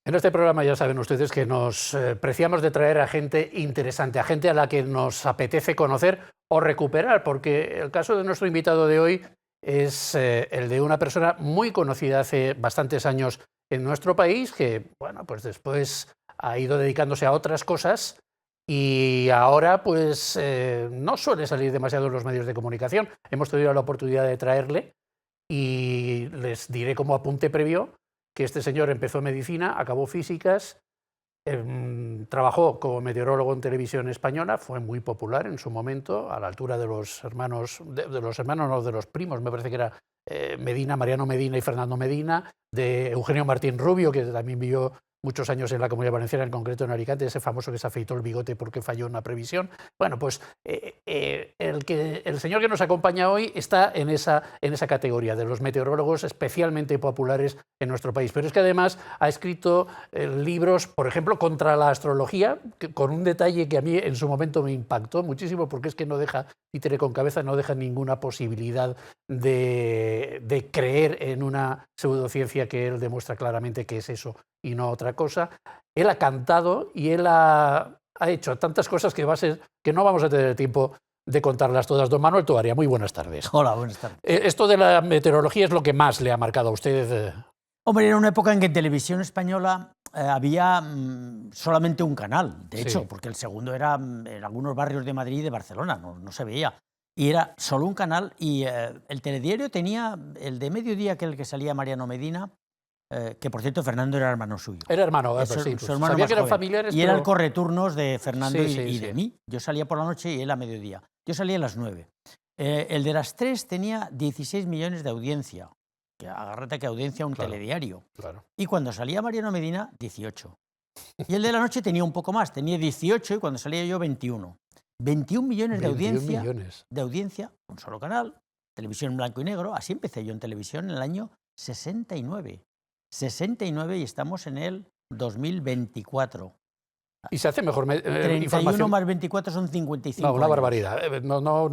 En este programa ya saben ustedes que nos preciamos de traer a gente interesante, a gente a la que nos apetece conocer o recuperar, porque el caso de nuestro invitado de hoy es el de una persona muy conocida hace bastantes años en nuestro país, que bueno, pues después ha ido dedicándose a otras cosas y ahora pues no suele salir demasiado en los medios de comunicación. Hemos tenido la oportunidad de traerle y les diré como apunte previo que este señor empezó medicina, acabó físicas, trabajó como meteorólogo en televisión española, fue muy popular en su momento, a la altura de los hermanos, no, de los primos, me parece que era Medina, Mariano Medina y Fernando Medina, de Eugenio Martín Rubio, que también vivió muchos años en la Comunidad Valenciana, en concreto en Alicante, ese famoso que se afeitó el bigote porque falló una previsión. Bueno, pues el señor que nos acompaña hoy está en esa categoría de los meteorólogos especialmente populares en nuestro país. Pero es que además ha escrito libros, por ejemplo, contra la astrología, con un detalle que a mí en su momento me impactó muchísimo, porque es que no deja títere con cabeza, no deja ninguna posibilidad de creer en una pseudociencia que él demuestra claramente que es eso y no otra cosa. Él ha cantado y él ha hecho tantas cosas que no vamos a tener tiempo de contarlas todas. Don Manuel Toaria, muy buenas tardes. Hola, buenas tardes. Esto de la meteorología es lo que más le ha marcado a usted. Hombre, era una época en que en televisión española había solamente un canal, de hecho, porque el segundo era en algunos barrios de Madrid y de Barcelona, no se veía. Y era solo un canal y el telediario tenía el de mediodía, que el que salía Mariano Medina, que por cierto Fernando era hermano suyo. Era hermano, pues sí, pues sabía que eran familiares. Y pero... era el correturnos de Fernando sí, y de mí. Yo salía por la noche y él a mediodía. Yo salía a las 9. El de las 3 tenía 16 millones de audiencia. Que agárrate que audiencia un telediario. Claro. Y cuando salía Mariano Medina, 18. Y el de la noche tenía un poco más, tenía 18 y cuando salía yo, 21. 21 millones de audiencia. De audiencia, un solo canal, televisión en blanco y negro. Así empecé yo en televisión en el año 69. 69 y estamos en el 2024. Y se hace mejor 31 información. más 24 son 55 No, una años. Barbaridad. No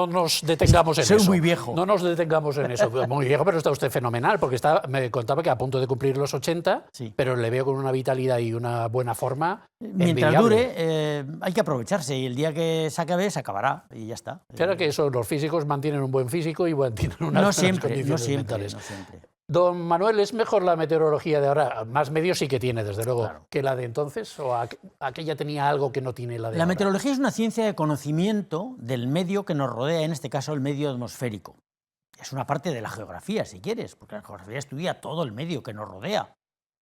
nos detengamos en eso. Soy muy viejo. No nos detengamos en eso. Muy viejo, pero está usted fenomenal, porque me contaba que a punto de cumplir los 80, sí. Pero le veo con una vitalidad y una buena forma. Mientras dure, hay que aprovecharse y el día que se acabe, se acabará y ya está. Claro que eso, los físicos mantienen un buen físico y tienen unas condiciones mentales. No siempre. Don Manuel, ¿es mejor la meteorología de ahora? Más medios sí que tiene, desde luego, claro, que la de entonces, o aquella tenía algo que no tiene la de ahora. La meteorología es una ciencia de conocimiento del medio que nos rodea, en este caso el medio atmosférico. Es una parte de la geografía, si quieres, porque la geografía estudia todo el medio que nos rodea.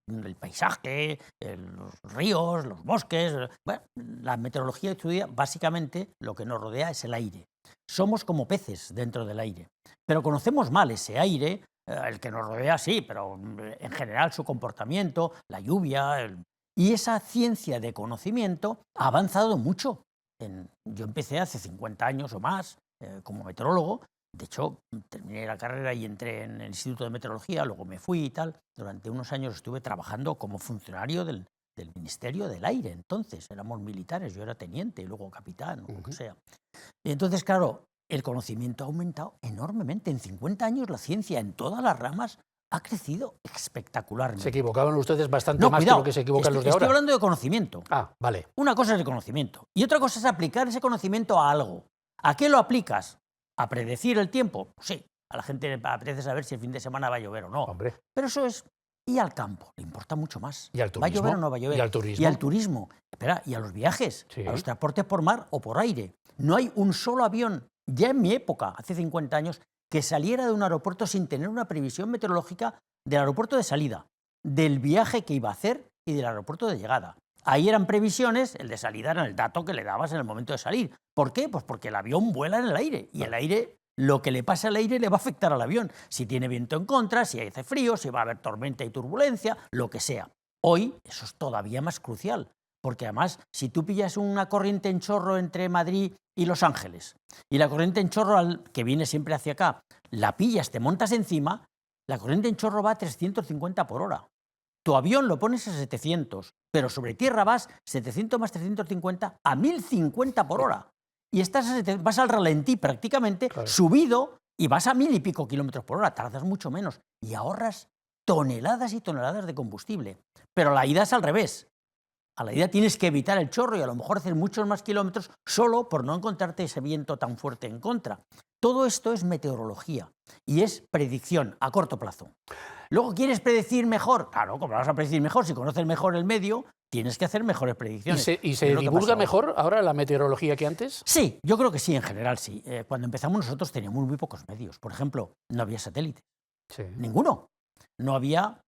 El paisaje, los ríos, los bosques. Bueno, la meteorología estudia básicamente lo que nos rodea es el aire. Somos como peces dentro del aire, pero conocemos mal ese aire. El que nos rodea sí, pero en general su comportamiento, la lluvia. Y esa ciencia de conocimiento ha avanzado mucho. Yo empecé hace 50 años o más como meteorólogo. De hecho, terminé la carrera y entré en el Instituto de Meteorología, luego me fui y tal. Durante unos años estuve trabajando como funcionario del Ministerio del Aire. Entonces éramos militares, yo era teniente y luego capitán o lo que sea. Y entonces, claro, el conocimiento ha aumentado enormemente. En 50 años la ciencia en todas las ramas ha crecido espectacularmente. Se equivocaban ustedes bastante más que lo que se equivocan los de ahora. Estoy hablando de conocimiento. Ah, vale. Una cosa es el conocimiento y otra cosa es aplicar ese conocimiento a algo. ¿A qué lo aplicas? ¿A predecir el tiempo? Sí, a la gente le apetece saber si el fin de semana va a llover o no. Hombre. Pero eso es... Y al campo, le importa mucho más. ¿Y al turismo? ¿Va a llover o no va a llover? ¿Y al turismo? Y al turismo. Espera, y a los viajes, sí, a los transportes por mar o por aire. No hay un solo avión, ya en mi época, hace 50 años, que saliera de un aeropuerto sin tener una previsión meteorológica del aeropuerto de salida, del viaje que iba a hacer y del aeropuerto de llegada. Ahí eran previsiones, el de salida era el dato que le dabas en el momento de salir. ¿Por qué? Pues porque el avión vuela en el aire y el aire... Lo que le pasa al aire le va a afectar al avión. Si tiene viento en contra, si hace frío, si va a haber tormenta y turbulencia, lo que sea. Hoy eso es todavía más crucial, porque además si tú pillas una corriente en chorro entre Madrid y Los Ángeles, y la corriente en chorro que viene siempre hacia acá, la pillas, te montas encima, la corriente en chorro va a 350 por hora. Tu avión lo pones a 700, pero sobre tierra vas 700 más 350 a 1050 por hora. Y vas al ralentí prácticamente, claro, subido, y vas a 1000 y pico kilómetros por hora, tardas mucho menos y ahorras toneladas y toneladas de combustible. Pero la ida es al revés. A la ida tienes que evitar el chorro y a lo mejor hacer muchos más kilómetros solo por no encontrarte ese viento tan fuerte en contra. Todo esto es meteorología y es predicción a corto plazo. Luego, ¿quieres predecir mejor? Claro, ¿cómo vas a predecir mejor? Si conoces mejor el medio, tienes que hacer mejores predicciones. ¿Y se divulga mejor ahora la meteorología que antes? Sí, yo creo que sí, en general sí. Cuando empezamos nosotros teníamos muy pocos medios. Por ejemplo, no había satélites. Sí. Ninguno. No había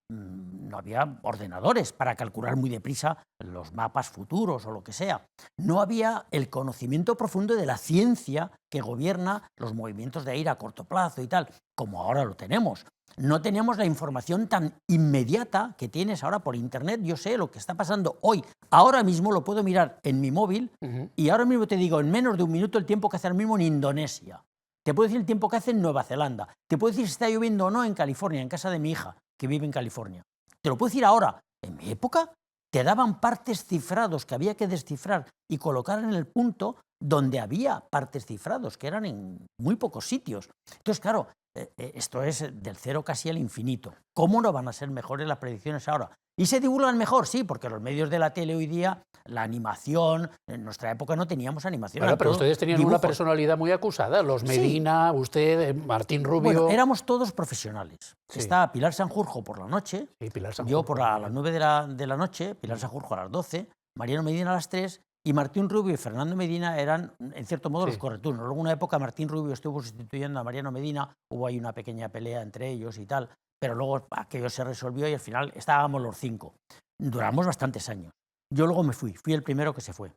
ordenadores para calcular muy deprisa los mapas futuros o lo que sea. No había el conocimiento profundo de la ciencia que gobierna los movimientos de aire a corto plazo y tal, como ahora lo tenemos. No teníamos la información tan inmediata que tienes ahora por Internet. Yo sé lo que está pasando hoy. Ahora mismo lo puedo mirar en mi móvil y ahora mismo te digo en menos de un minuto el tiempo que hace ahora mismo en Indonesia. Te puedo decir el tiempo que hace en Nueva Zelanda. Te puedo decir si está lloviendo o no en California, en casa de mi hija, que vive en California. Te lo puedo decir ahora. En mi época te daban partes cifrados que había que descifrar y colocar en el punto donde había partes cifrados, que eran en muy pocos sitios. Entonces, claro, esto es del cero casi al infinito. ¿Cómo no van a ser mejores las predicciones ahora? ¿Y se divulgan mejor? Sí, porque los medios de la tele hoy día, la animación, en nuestra época no teníamos animación. Bueno, pero ustedes tenían una personalidad muy acusada, los Medina, sí. Usted, Martín Rubio... Bueno, éramos todos profesionales. Sí. Estaba Pilar Sanjurjo por la noche, sí, Pilar Sanjurjo, yo por a las 9 de la noche, Pilar Sanjurjo a las 12, Mariano Medina a las 3, y Martín Rubio y Fernando Medina eran, en cierto modo, los correturnos. Luego, en una época, Martín Rubio estuvo sustituyendo a Mariano Medina, hubo ahí una pequeña pelea entre ellos y tal, pero luego aquello se resolvió y al final estábamos los 5. Duramos bastantes años. Yo luego me fui el primero que se fue.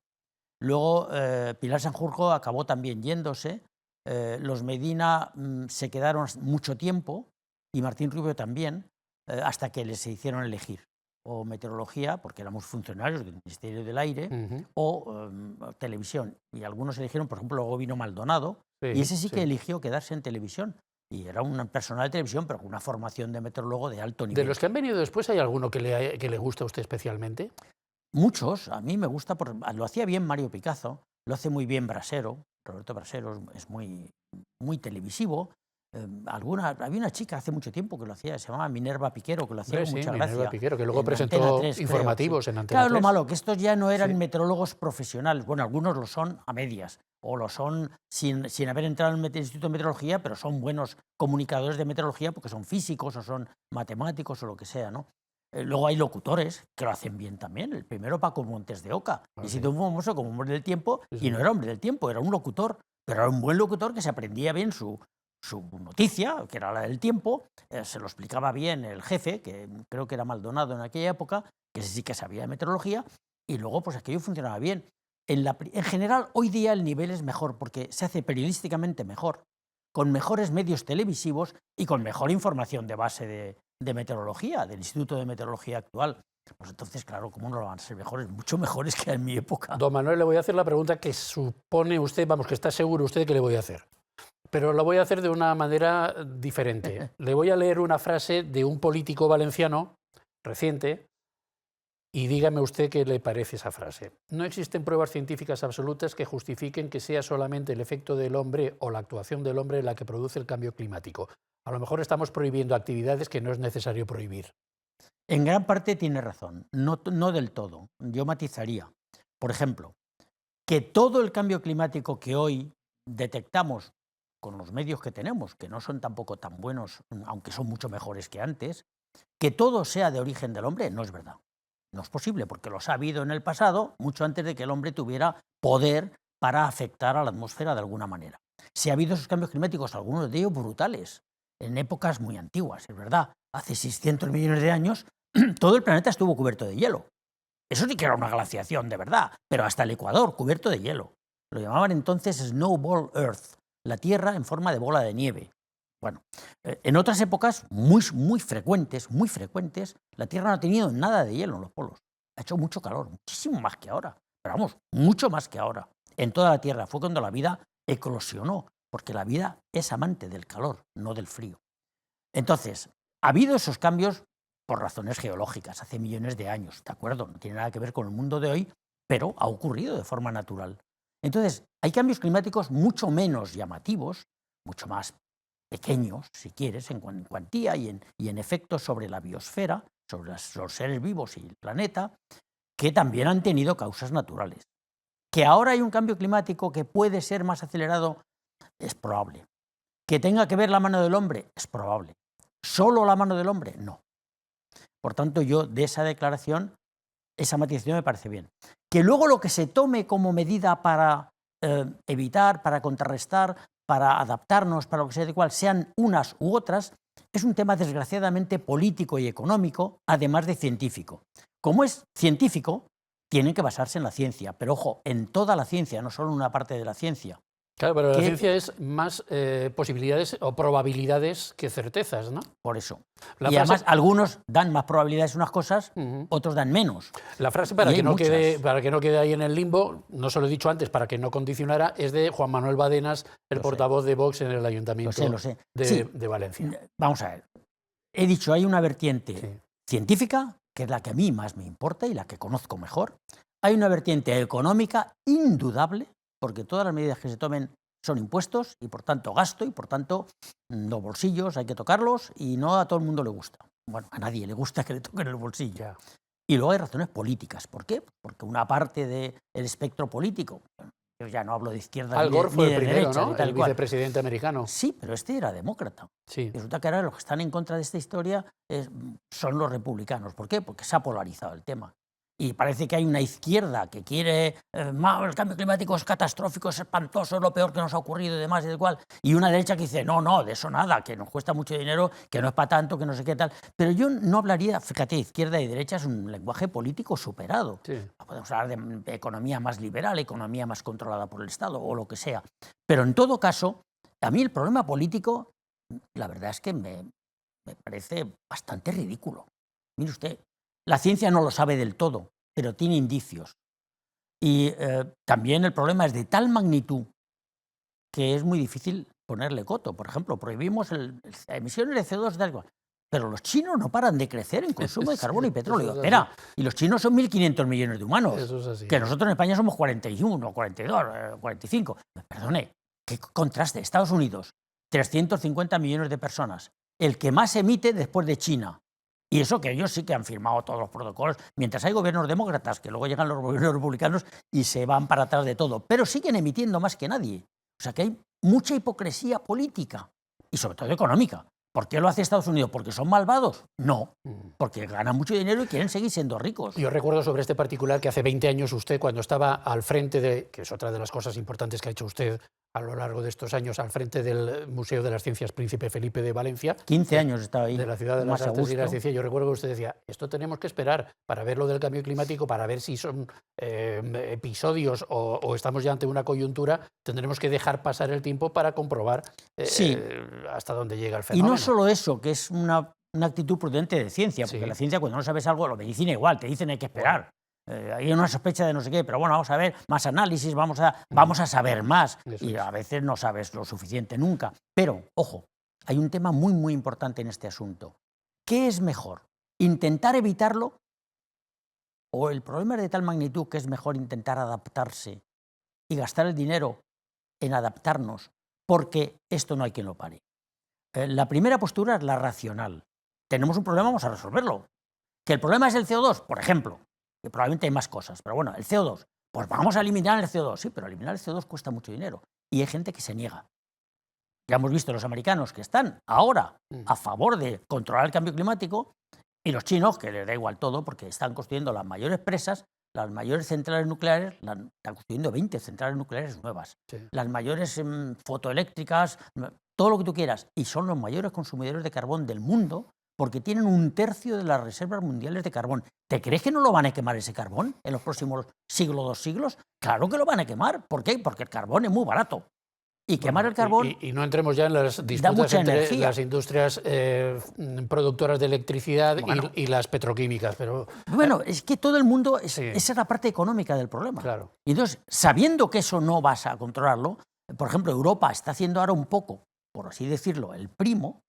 Luego Pilar Sanjurjo acabó también yéndose, los Medina se quedaron mucho tiempo y Martín Rubio también, hasta que les hicieron elegir o meteorología, porque éramos funcionarios del Ministerio del Aire, o televisión. Y algunos eligieron, por ejemplo, luego vino Maldonado, y ese sí que eligió quedarse en televisión. Y era un personal de televisión, pero con una formación de meteorólogo de alto nivel. ¿De los que han venido después hay alguno que le gusta a usted especialmente? Muchos. A mí me gusta, lo hacía bien Mario Picazo, lo hace muy bien Brasero. Roberto Brasero es muy televisivo. Había una chica hace mucho tiempo que lo hacía, se llamaba Minerva Piquero, que lo hacía con mucha gracia. Minerva Piquero, que luego presentó 3, informativos en Antena 3. Claro, lo malo, que estos ya no eran meteorólogos profesionales. Bueno, algunos lo son a medias, o lo son sin haber entrado en el Instituto de Meteorología, pero son buenos comunicadores de meteorología porque son físicos o son matemáticos o lo que sea, ¿no? Luego hay locutores que lo hacen bien también. El primero, Paco Montes de Oca, y se tuvo famoso como hombre del tiempo, y no era hombre del tiempo, era un locutor, pero era un buen locutor que se aprendía bien su noticia, que era la del tiempo, se lo explicaba bien el jefe, que creo que era Maldonado en aquella época, que sí que sabía de meteorología, y luego pues aquello funcionaba bien. En general, hoy día el nivel es mejor porque se hace periodísticamente mejor, con mejores medios televisivos y con mejor información de base de meteorología, del Instituto de Meteorología actual. Pues entonces, claro, ¿cómo no lo van a ser mejores? Mucho mejores que en mi época. Don Manuel, le voy a hacer la pregunta que supone usted, vamos, que está seguro usted que le voy a hacer. Pero lo voy a hacer de una manera diferente. Le voy a leer una frase de un político valenciano reciente y dígame usted qué le parece esa frase. No existen pruebas científicas absolutas que justifiquen que sea solamente el efecto del hombre o la actuación del hombre la que produce el cambio climático. A lo mejor estamos prohibiendo actividades que no es necesario prohibir. En gran parte tiene razón, no del todo. Yo matizaría. Por ejemplo, que todo el cambio climático que hoy detectamos con los medios que tenemos, que no son tampoco tan buenos, aunque son mucho mejores que antes, que todo sea de origen del hombre, no es verdad. No es posible, porque los ha habido en el pasado, mucho antes de que el hombre tuviera poder para afectar a la atmósfera de alguna manera. Si ha habido esos cambios climáticos, algunos de ellos brutales, en épocas muy antiguas, es verdad. Hace 600 millones de años, todo el planeta estuvo cubierto de hielo. Eso sí que era una glaciación, de verdad, pero hasta el Ecuador cubierto de hielo. Lo llamaban entonces Snowball Earth, la Tierra en forma de bola de nieve. Bueno, en otras épocas muy frecuentes, la Tierra no ha tenido nada de hielo en los polos. Ha hecho mucho calor, muchísimo más que ahora. Pero vamos, mucho más que ahora. En toda la Tierra fue cuando la vida eclosionó, porque la vida es amante del calor, no del frío. Entonces, ha habido esos cambios por razones geológicas, hace millones de años, ¿de acuerdo? No tiene nada que ver con el mundo de hoy, pero ha ocurrido de forma natural. Entonces, hay cambios climáticos mucho menos llamativos, mucho más pequeños, si quieres, en cuantía y en efectos sobre la biosfera, sobre los seres vivos y el planeta, que también han tenido causas naturales. Que ahora hay un cambio climático que puede ser más acelerado, es probable. Que tenga que ver la mano del hombre, es probable. ¿Solo la mano del hombre? No. Por tanto, yo de esa declaración, esa matización me parece bien. Que luego lo que se tome como medida para evitar, para contrarrestar, para adaptarnos, para lo que sea de cual, sean unas u otras, es un tema desgraciadamente político y económico, además de científico. Como es científico, tienen que basarse en la ciencia, pero ojo, en toda la ciencia, no solo en una parte de la ciencia. Claro, pero la ciencia es más posibilidades o probabilidades que certezas, ¿no? Por eso. Y además algunos dan más probabilidades unas cosas, otros dan menos. La frase, para que no quede ahí en el limbo, no se lo he dicho antes, para que no condicionara, es de Juan Manuel Badenas, el portavoz de Vox en el Ayuntamiento de Valencia. Vamos a ver. He dicho, hay una vertiente científica, que es la que a mí más me importa y la que conozco mejor. Hay una vertiente económica indudable, porque todas las medidas que se tomen son impuestos y por tanto gasto y por tanto los bolsillos hay que tocarlos y no a todo el mundo le gusta. Bueno, a nadie le gusta que le toquen el bolsillo. Y luego hay razones políticas. ¿Por qué? Porque una parte del espectro político, yo ya no hablo de izquierda Al Gore fue ni de el primero, derecha, ¿no? El vicepresidente americano. Sí, pero este era demócrata. Sí. Resulta que ahora los que están en contra de esta historia son los republicanos. ¿Por qué? Porque se ha polarizado el tema. Y parece que hay una izquierda que quiere el cambio climático es catastrófico, es espantoso, es lo peor que nos ha ocurrido y demás y de cual. Y una derecha que dice, no, de eso nada, que nos cuesta mucho dinero, que no es para tanto, que no sé qué tal. Pero yo no hablaría, fíjate, izquierda y derecha es un lenguaje político superado. Sí. Podemos hablar de economía más liberal, economía más controlada por el Estado o lo que sea. Pero en todo caso, a mí el problema político, la verdad es que me parece bastante ridículo. Mire usted, la ciencia no lo sabe del todo, pero tiene indicios. Y también el problema es de tal magnitud que es muy difícil ponerle coto. Por ejemplo, prohibimos las emisiones de CO2 de algo, pero los chinos no paran de crecer en consumo de carbono y petróleo. Espera, y los chinos son 1.500 millones de humanos, eso es así, que nosotros en España somos 41, 42, 45. Perdone, qué contraste. Estados Unidos, 350 millones de personas, el que más emite después de China. Y eso que ellos sí que han firmado todos los protocolos, mientras hay gobiernos demócratas, que luego llegan los gobiernos republicanos y se van para atrás de todo, pero siguen emitiendo más que nadie. O sea que hay mucha hipocresía política y sobre todo económica. ¿Por qué lo hace Estados Unidos? ¿Porque son malvados? No, porque ganan mucho dinero y quieren seguir siendo ricos. Yo recuerdo sobre este particular que hace 20 años usted, cuando estaba al frente de, que es otra de las cosas importantes que ha hecho usted a lo largo de estos años, al frente del Museo de las Ciencias Príncipe Felipe de Valencia. 15 años estaba ahí. De la Ciudad de las Artes y la Ciencia. Yo recuerdo que usted decía, esto tenemos que esperar para ver lo del cambio climático, para ver si son episodios o estamos ya ante una coyuntura, tendremos que dejar pasar el tiempo para comprobar hasta dónde llega el fenómeno. Y no solo eso, que es una actitud prudente de ciencia, porque la ciencia cuando no sabes algo, la medicina igual, te dicen hay que esperar. Hay una sospecha de no sé qué, pero bueno, vamos a ver más análisis, vamos a saber más. Y a veces no sabes lo suficiente nunca. Pero, ojo, hay un tema muy, muy importante en este asunto. ¿Qué es mejor? ¿Intentar evitarlo? ¿O el problema es de tal magnitud que es mejor intentar adaptarse y gastar el dinero en adaptarnos porque esto no hay quien lo pare? La primera postura es la racional. Tenemos un problema, vamos a resolverlo. ¿Que el problema es el CO2? Por ejemplo. Que probablemente hay más cosas, pero bueno, el CO2, pues vamos a eliminar el CO2, sí, pero eliminar el CO2 cuesta mucho dinero y hay gente que se niega. Ya hemos visto los americanos que están ahora a favor de controlar el cambio climático y los chinos, que les da igual todo porque están construyendo las mayores presas, las mayores centrales nucleares, están construyendo 20 centrales nucleares nuevas, las mayores fotoeléctricas, todo lo que tú quieras, y son los mayores consumidores de carbón del mundo, porque tienen 1/3 de las reservas mundiales de carbón. ¿Te crees que no lo van a quemar ese carbón en los próximos siglo, 2 siglos? Claro que lo van a quemar. ¿Por qué? Porque el carbón es muy barato. Y quemar el carbón... Y no entremos ya en las disputas entre las industrias productoras de electricidad y las petroquímicas. Pero, bueno, es que todo el mundo... Esa es la parte económica del problema. Claro. Y entonces, sabiendo que eso no vas a controlarlo, por ejemplo, Europa está haciendo ahora un poco, por así decirlo, el primo,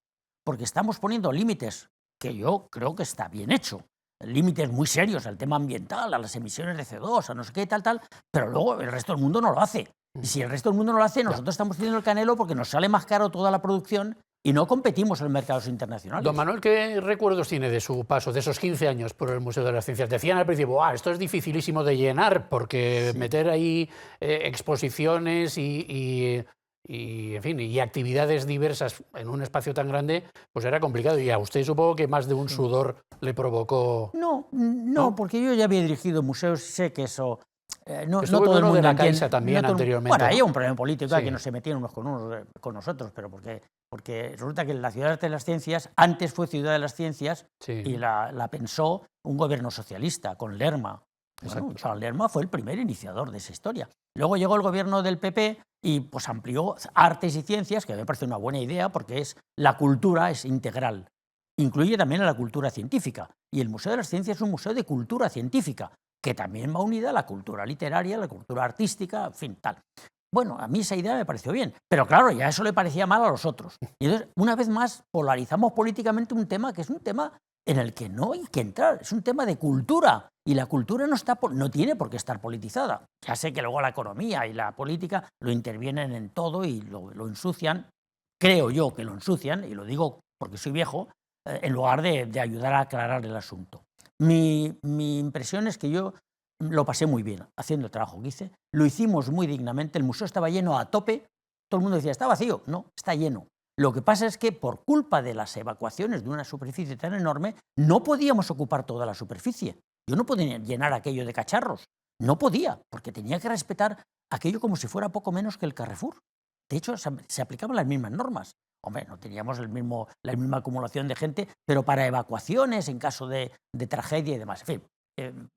porque estamos poniendo límites que yo creo que está bien hecho. Límites muy serios al tema ambiental, a las emisiones de CO2, a no sé qué, tal, pero luego el resto del mundo no lo hace. Y si el resto del mundo no lo hace, nosotros estamos haciendo el canelo porque nos sale más caro toda la producción y no competimos en mercados internacionales. Don Manuel, ¿qué recuerdos tiene de su paso, de esos 15 años por el Museo de las Ciencias? Decían al principio, esto es dificilísimo de llenar, porque meter ahí exposiciones en fin, y actividades diversas en un espacio tan grande, pues era complicado. Y a usted supongo que más de un sudor le provocó... No, porque yo ya había dirigido museos y sé que eso... no Estuvo todo el mundo de la entiende. Caixa también anteriormente. Bueno, ¿no? había un problema político, Sí. que no se metían unos con nosotros, pero porque resulta que la Ciudad de las Ciencias antes fue Ciudad de las Ciencias Sí. y la pensó un gobierno socialista, con Lerma. Bueno, Charles Lerma fue el primer iniciador de esa historia. Luego llegó el gobierno del PP y pues amplió artes y ciencias, que me parece una buena idea porque la cultura es integral. Incluye también a la cultura científica. Y el Museo de las Ciencias es un museo de cultura científica, que también va unida a la cultura literaria, la cultura artística, en fin, tal. Bueno, a mí esa idea me pareció bien, pero claro, ya eso le parecía mal a los otros. Y entonces, una vez más, polarizamos políticamente un tema que es un tema en el que no hay que entrar, es un tema de cultura, y la cultura no tiene por qué estar politizada. Ya sé que luego la economía y la política lo intervienen en todo y lo ensucian, creo yo que lo ensucian, y lo digo porque soy viejo, en lugar de ayudar a aclarar el asunto. Mi impresión es que yo lo pasé muy bien haciendo el trabajo que hice, lo hicimos muy dignamente, el museo estaba lleno a tope, todo el mundo decía, ¿está vacío? No, está lleno. Lo que pasa es que por culpa de las evacuaciones de una superficie tan enorme, no podíamos ocupar toda la superficie. Yo no podía llenar aquello de cacharros, no podía, porque tenía que respetar aquello como si fuera poco menos que el Carrefour. De hecho, se aplicaban las mismas normas. Hombre, no teníamos la misma acumulación de gente, pero para evacuaciones en caso de tragedia y demás. En fin,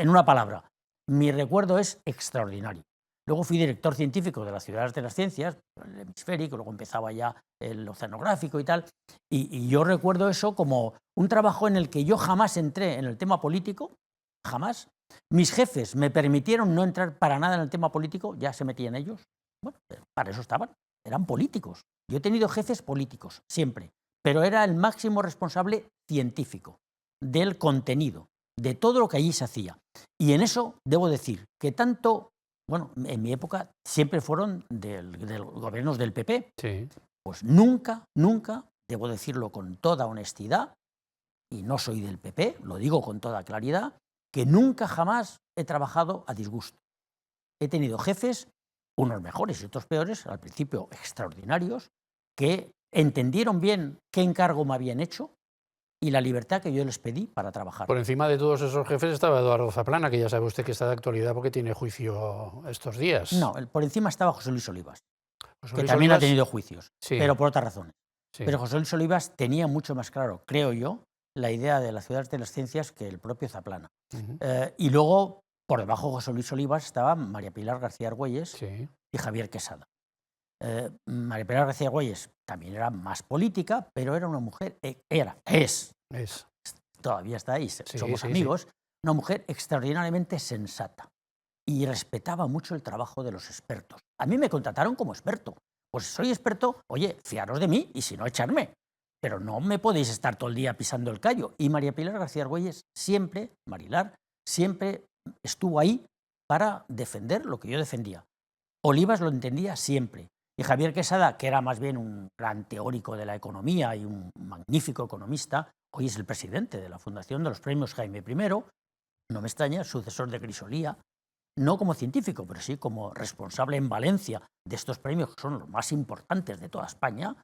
en una palabra, mi recuerdo es extraordinario. Luego fui director científico de las Ciudades de las Ciencias, el hemisférico, luego empezaba ya el oceanográfico y tal, y yo recuerdo eso como un trabajo en el que yo jamás entré en el tema político, jamás. Mis jefes me permitieron no entrar para nada en el tema político, ya se metían ellos. Bueno, para eso estaban, eran políticos. Yo he tenido jefes políticos, siempre, pero era el máximo responsable científico, del contenido, de todo lo que allí se hacía. Y en eso debo decir que tanto, bueno, en mi época siempre fueron de gobiernos del PP, Sí. pues nunca, debo decirlo con toda honestidad, y no soy del PP, lo digo con toda claridad, que nunca jamás he trabajado a disgusto. He tenido jefes, unos mejores y otros peores, al principio extraordinarios, que entendieron bien qué encargo me habían hecho y la libertad que yo les pedí para trabajar. Por encima de todos esos jefes estaba Eduardo Zaplana, que ya sabe usted que está de actualidad porque tiene juicio estos días. No, por encima estaba José Luis Olivas, José que Luis también Olivas, ha tenido juicios, sí, pero por otras razones. sí. Pero José Luis Olivas tenía mucho más claro, creo yo, la idea de las Ciudades de las Ciencias que el propio Zaplana. Y luego, por debajo de José Luis Olivas, estaba María Pilar García Argüelles, Sí. y Javier Quesada. María Pilar García Argüelles también era más política, pero era una mujer, es, todavía está ahí, somos amigos, una mujer extraordinariamente sensata y respetaba mucho el trabajo de los expertos. A mí me contrataron como experto. Pues soy experto, oye, fiaros de mí y si no, echarme. Pero no me podéis estar todo el día pisando el callo. Y María Pilar García Argüelles siempre, Marilar, siempre estuvo ahí para defender lo que yo defendía. Olivas lo entendía siempre. Y Javier Quesada, que era más bien un gran teórico de la economía y un magnífico economista, hoy es el presidente de la Fundación de los Premios Jaime I, no me extraña, sucesor de Grisolía, no como científico, pero sí como responsable en Valencia de estos premios, que son los más importantes de toda España.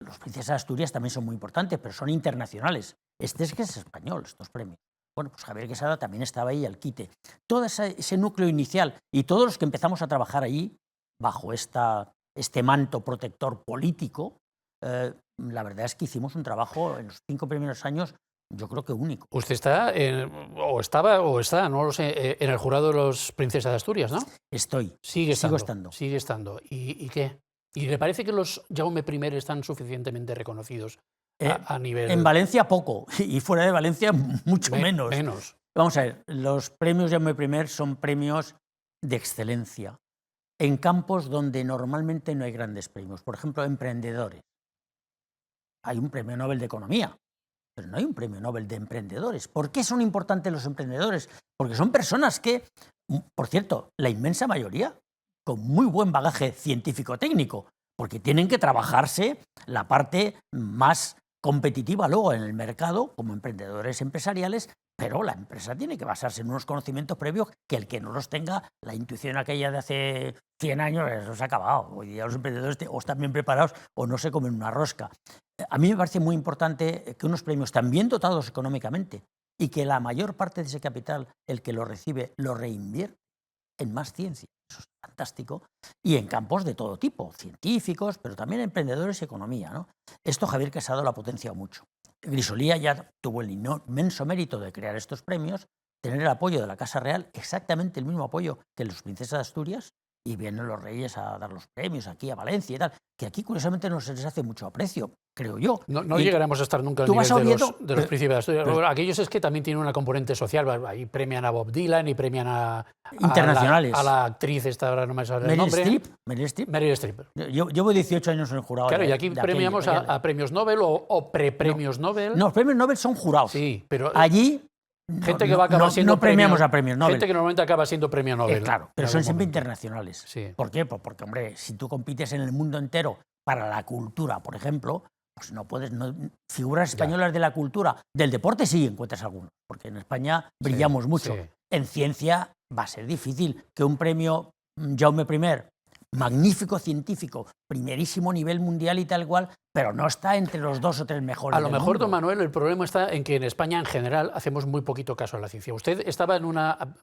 Los Princesas de Asturias también son muy importantes, pero son internacionales. Este es que es español, estos premios. Bueno, pues Javier Quesada también estaba ahí al quite. Todo ese núcleo inicial y todos los que empezamos a trabajar allí, bajo este manto protector político, la verdad es que hicimos un trabajo en los 5 primeros años, yo creo que único. Usted está, estaba, no lo sé, en el jurado de los Princesas de Asturias, ¿no? Sigo estando. ¿Y qué? ¿Y le parece que los Jaume I están suficientemente reconocidos a nivel...? En Valencia poco, y fuera de Valencia mucho menos. Vamos a ver, los premios Jaume I son premios de excelencia en campos donde normalmente no hay grandes premios. Por ejemplo, emprendedores. Hay un premio Nobel de Economía, pero no hay un premio Nobel de emprendedores. ¿Por qué son importantes los emprendedores? Porque son personas que, por cierto, la inmensa mayoría, con muy buen bagaje científico-técnico, porque tienen que trabajarse la parte más competitiva luego en el mercado como emprendedores empresariales, pero la empresa tiene que basarse en unos conocimientos previos que el que no los tenga, la intuición aquella de hace 100 años, eso se ha acabado. Hoy día los emprendedores o están bien preparados o no se comen una rosca. A mí me parece muy importante que unos premios tan bien dotados económicamente y que la mayor parte de ese capital, el que lo recibe, lo reinvierte en más ciencia. Eso es fantástico. Y en campos de todo tipo, científicos, pero también emprendedores y economía, ¿no? Esto Javier Casado lo ha potenciado mucho. Grisolía ya tuvo el inmenso mérito de crear estos premios, tener el apoyo de la Casa Real, exactamente el mismo apoyo que los princesas de Asturias, y vienen los reyes a dar los premios aquí a Valencia y tal, que aquí curiosamente no se les hace mucho aprecio, creo yo. No llegaremos a estar nunca al nivel de los príncipes de Asturias. Aquellos es que también tienen una componente social. Ahí premian a Bob Dylan y premian a internacionales. A la actriz, esta ahora no me sale el nombre. Meryl Streep. Yo llevo 18 años en el jurado. Claro, y aquí premiamos a premios Nobel o prepremios Nobel. No, los premios Nobel son jurados. Sí, pero allí gente que va a acabar siendo no premiamos a premios Nobel. Gente que normalmente acaba siendo premio Nobel. Claro, pero son siempre internacionales. Sí. ¿Por qué? Pues porque, hombre, si tú compites en el mundo entero para la cultura, por ejemplo, pues no puedes... figuras españolas de la cultura, del deporte sí encuentras algunos, porque en España brillamos mucho. Sí. En ciencia va a ser difícil que un premio Jaume I, magnífico científico, primerísimo nivel mundial y tal cual, pero no está entre los 2 o 3 mejores. A lo mejor, don Manuel, el problema está en que en España en general hacemos muy poquito caso a la ciencia. Usted estaba en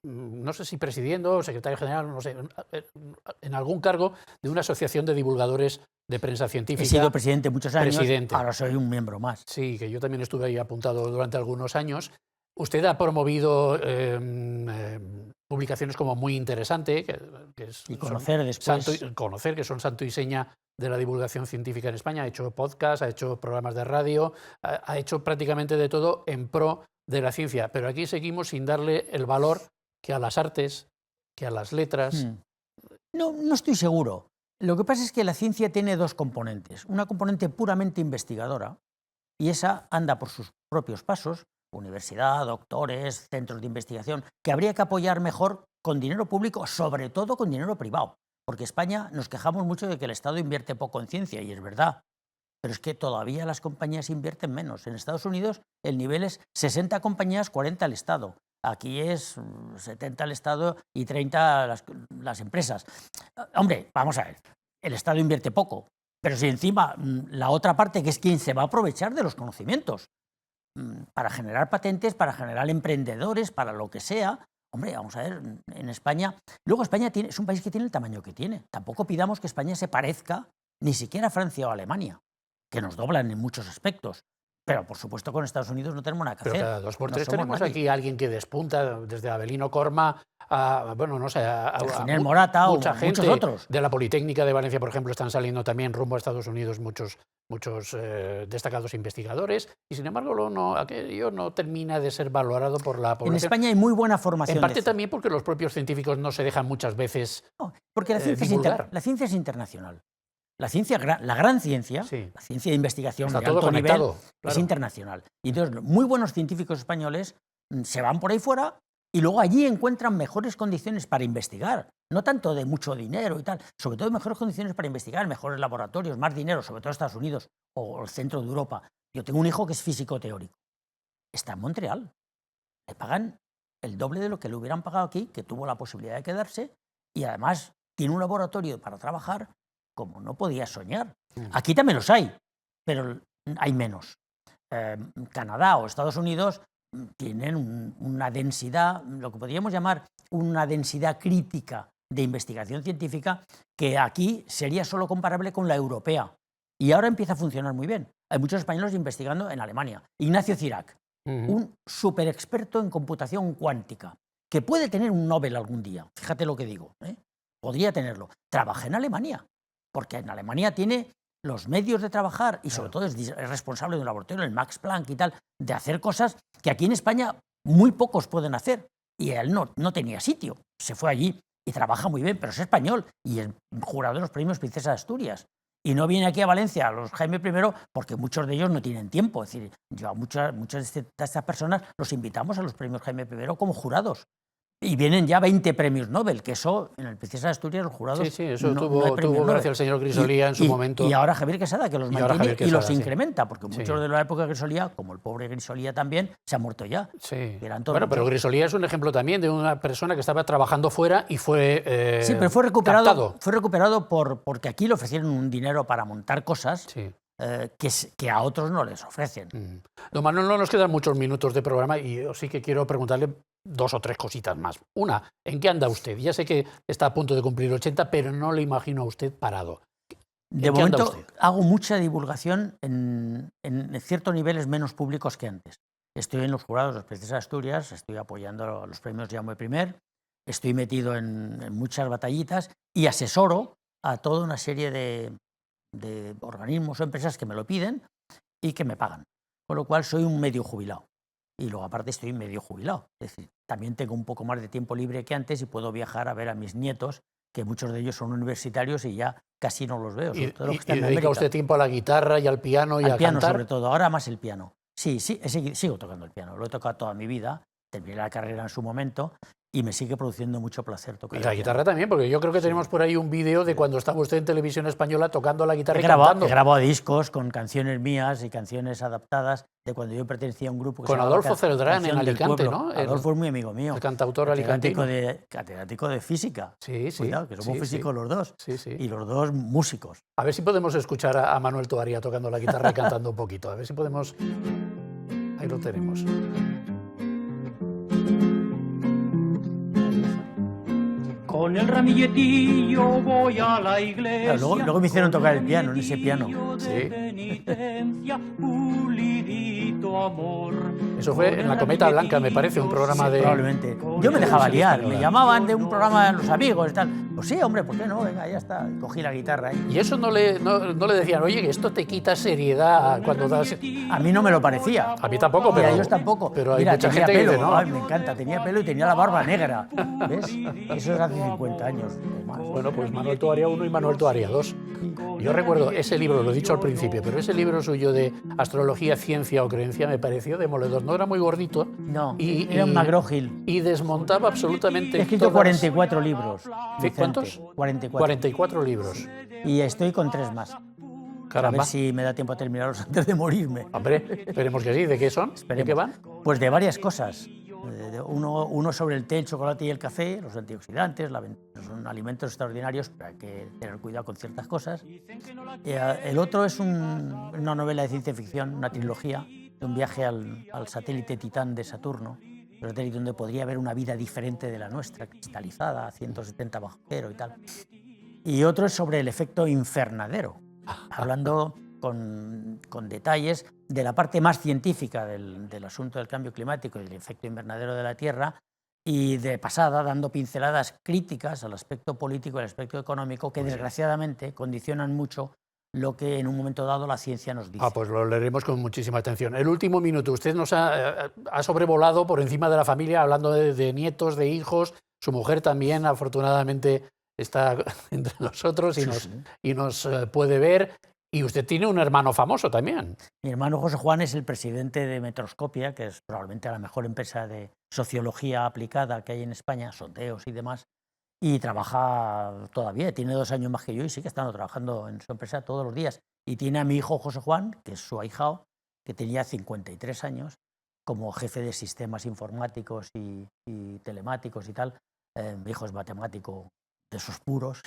no sé si presidiendo, secretario general, no sé, en algún cargo de una asociación de divulgadores de prensa científica. He sido presidente muchos años, ahora soy un miembro más. Sí, que yo también estuve ahí apuntado durante algunos años. Usted ha promovido publicaciones como Muy Interesante, que es y conocer después. Conocer, que son santo y seña de la divulgación científica en España. Ha hecho podcast, ha hecho programas de radio, ha hecho prácticamente de todo en pro de la ciencia. Pero aquí seguimos sin darle el valor que a las artes, que a las letras. No estoy seguro. Lo que pasa es que la ciencia tiene 2 componentes. Una componente puramente investigadora, y esa anda por sus propios pasos. Universidad, doctores, centros de investigación, que habría que apoyar mejor con dinero público, sobre todo con dinero privado. Porque España nos quejamos mucho de que el Estado invierte poco en ciencia, y es verdad. Pero es que todavía las compañías invierten menos. En Estados Unidos el nivel es 60 compañías, 40 el Estado. Aquí es 70 el Estado y 30 las empresas. Hombre, vamos a ver, el Estado invierte poco. Pero si encima la otra parte, que es quien se va a aprovechar de los conocimientos, para generar patentes, para generar emprendedores, para lo que sea. Hombre, vamos a ver, en España... Luego España es un país que tiene el tamaño que tiene. Tampoco pidamos que España se parezca ni siquiera a Francia o a Alemania, que nos doblan en muchos aspectos. Pero, por supuesto, con Estados Unidos no tenemos nada que hacer. Pero cada 2 por 3 tenemos aquí a alguien que despunta, desde Avelino Corma a, bueno, no sé, a Morata mucha o gente. Muchos otros. De la Politécnica de Valencia, por ejemplo, están saliendo también rumbo a Estados Unidos muchos destacados investigadores, y sin embargo aquello no termina de ser valorado por la población. En España hay muy buena formación. En parte también porque los propios científicos no se dejan muchas veces porque la ciencia es internacional. La ciencia, la gran ciencia, la ciencia de investigación de alto nivel, es internacional. Y entonces, muy buenos científicos españoles se van por ahí fuera y luego allí encuentran mejores condiciones para investigar. No tanto de mucho dinero y tal, sobre todo mejores condiciones para investigar, mejores laboratorios, más dinero, sobre todo Estados Unidos o el centro de Europa. Yo tengo un hijo que es físico teórico. Está en Montreal. Le pagan el doble de lo que le hubieran pagado aquí, que tuvo la posibilidad de quedarse, y además tiene un laboratorio para trabajar como no podía soñar. Aquí también los hay, pero hay menos. Canadá o Estados Unidos tienen una densidad, lo que podríamos llamar una densidad crítica de investigación científica, que aquí sería solo comparable con la europea. Y ahora empieza a funcionar muy bien. Hay muchos españoles investigando en Alemania. Ignacio Cirac, un súper experto en computación cuántica, que puede tener un Nobel algún día, fíjate lo que digo, podría tenerlo. Trabaja en Alemania, porque en Alemania tiene los medios de trabajar y sobre todo es responsable de un laboratorio, el Max Planck y tal, de hacer cosas que aquí en España muy pocos pueden hacer. Y él no tenía sitio, se fue allí y trabaja muy bien, pero es español y es jurado de los premios Princesa de Asturias. Y no viene aquí a Valencia a los Jaime I porque muchos de ellos no tienen tiempo. Es decir, yo a muchas de estas personas los invitamos a los premios Jaime I como jurados. Y vienen ya 20 premios Nobel, que eso en el Princesa de Asturias los jurados. Sí, eso no tuvo hay premio Nobel. gracias al señor Grisolía en su momento. Y ahora Javier Quesada, que los mantiene y los incrementa, porque Sí. muchos de la época de Grisolía, como el pobre Grisolía también, se ha muerto ya. Sí. Bueno, pero Grisolía es un ejemplo también de una persona que estaba trabajando fuera y fue sí, pero fue recuperado, captado. fue recuperado porque aquí le ofrecieron un dinero para montar cosas. Sí. Que a otros no les ofrecen. Don Manuel, no nos quedan muchos minutos de programa y yo sí que quiero preguntarle 2 o 3 cositas más. Una, ¿en qué anda usted? Ya sé que está a punto de cumplir 80, pero no le imagino a usted parado. De momento hago mucha divulgación en ciertos niveles menos públicos que antes. Estoy en los jurados de los Princesas de Asturias, estoy apoyando los premios Jaume I, estoy metido en muchas batallitas y asesoro a toda una serie de organismos o empresas que me lo piden y que me pagan. Con lo cual soy un medio jubilado. Y luego aparte estoy medio jubilado. Es decir, también tengo un poco más de tiempo libre que antes y puedo viajar a ver a mis nietos, que muchos de ellos son universitarios y ya casi no los veo. ¿Y dedica usted tiempo a la guitarra y al piano y a piano cantar? Sobre todo, ahora más el piano. Sí, sigo tocando el piano. Lo he tocado toda mi vida. Terminé la carrera en su momento y me sigue produciendo mucho placer tocar. Y la guitarra también, porque yo creo que tenemos por ahí un vídeo de cuando estaba usted en Televisión Española tocando la guitarra y cantando. He grabado discos con canciones mías y canciones adaptadas de cuando yo pertenecía a un grupo que con Adolfo Celdrán en Alicante, ¿no? Adolfo es muy amigo mío. El cantautor alicantino. Catedrático de física. Sí. Cuidado, que somos físicos los dos. Sí. Y los dos músicos. A ver si podemos escuchar a Manuel Toaria tocando la guitarra y cantando un poquito. A ver si podemos... Ahí lo tenemos. Con el ramilletillo voy a la iglesia. Claro, luego me hicieron tocar el piano, en ese piano. Sí. Pulidito amor. Eso fue en La Cometa Blanca, me parece, un programa de... Probablemente. Yo me dejaba liar, me llamaban de un programa de los amigos y tal. Pues sí, hombre, ¿por qué no? Venga, ya está. Cogí la guitarra ahí. Y eso no le decían, oye, que esto te quita seriedad cuando das... A mí no me lo parecía. A mí tampoco, pero... A ellos tampoco. Pero hay Mira, mucha tenía gente pelo. que dice, no. Ay, me encanta, tenía pelo y tenía la barba negra. ¿Ves? Eso es hace 50 años o más. Bueno, pues Manuel Toaria 1 y Manuel Toaria 2. Yo recuerdo ese libro, lo he dicho al principio, pero ese libro suyo de astrología, ciencia o creencia me pareció demoledor. No era muy gordito. No, era un magrógil. Y desmontaba absolutamente He escrito todas... 44 libros. ¿Cuántos? 44 libros. Y estoy con 3 más. Caramba. A ver si me da tiempo a terminarlos antes de morirme. Hombre, esperemos que sí. ¿De qué son? Esperemos. ¿De qué van? Pues de varias cosas. Uno sobre el té, el chocolate y el café, los antioxidantes, son alimentos extraordinarios, pero hay que tener cuidado con ciertas cosas. El otro es una novela de ciencia ficción, una trilogía, de un viaje al satélite Titán de Saturno, un satélite donde podría haber una vida diferente de la nuestra, cristalizada, a 170 bajo cero y tal. Y otro es sobre el efecto invernadero, hablando con detalles de la parte más científica del asunto del cambio climático y del efecto invernadero de la Tierra, y de pasada dando pinceladas críticas al aspecto político y al aspecto económico que desgraciadamente condicionan mucho lo que en un momento dado la ciencia nos dice. Pues lo leeremos con muchísima atención. El último minuto, usted nos ha sobrevolado por encima de la familia hablando de nietos, de hijos, su mujer también afortunadamente está entre nosotros y nos puede ver. Y usted tiene un hermano famoso también. Mi hermano José Juan es el presidente de Metroscopia, que es probablemente la mejor empresa de sociología aplicada que hay en España, sondeos y demás, y trabaja todavía, tiene 2 años más que yo y sigue estando trabajando en su empresa todos los días. Y tiene a mi hijo José Juan, que es su ahijado, que tenía 53 años, como jefe de sistemas informáticos y telemáticos y tal. Mi hijo es matemático de esos puros,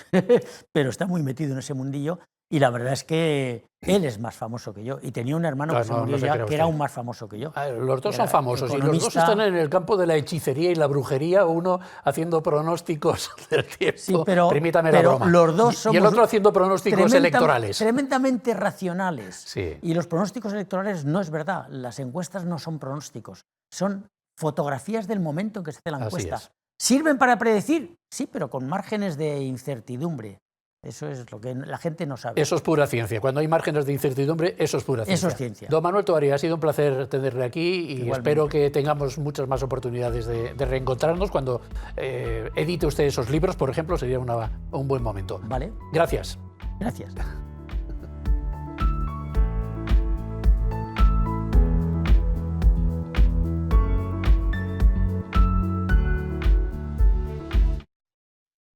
pero está muy metido en ese mundillo. Y la verdad es que él es más famoso que yo. Y tenía un hermano que se murió ya, que era aún más famoso que yo. Los dos son famosos y los dos están en el campo de la hechicería y la brujería, uno haciendo pronósticos del tiempo. Sí, pero permítame la broma. Los dos somos y el otro haciendo pronósticos electorales. Tremendamente racionales. Sí. Y los pronósticos electorales no es verdad. Las encuestas no son pronósticos. Son fotografías del momento en que se hace la encuesta. ¿Sirven para predecir? Sí, pero con márgenes de incertidumbre. Eso es lo que la gente no sabe. Eso es pura ciencia. Cuando hay márgenes de incertidumbre, eso es pura ciencia. Eso es ciencia. Don Manuel Toaria, ha sido un placer tenerle aquí y igualmente. Espero que tengamos muchas más oportunidades de reencontrarnos cuando edite usted esos libros, por ejemplo, sería un buen momento. Vale. Gracias. Gracias.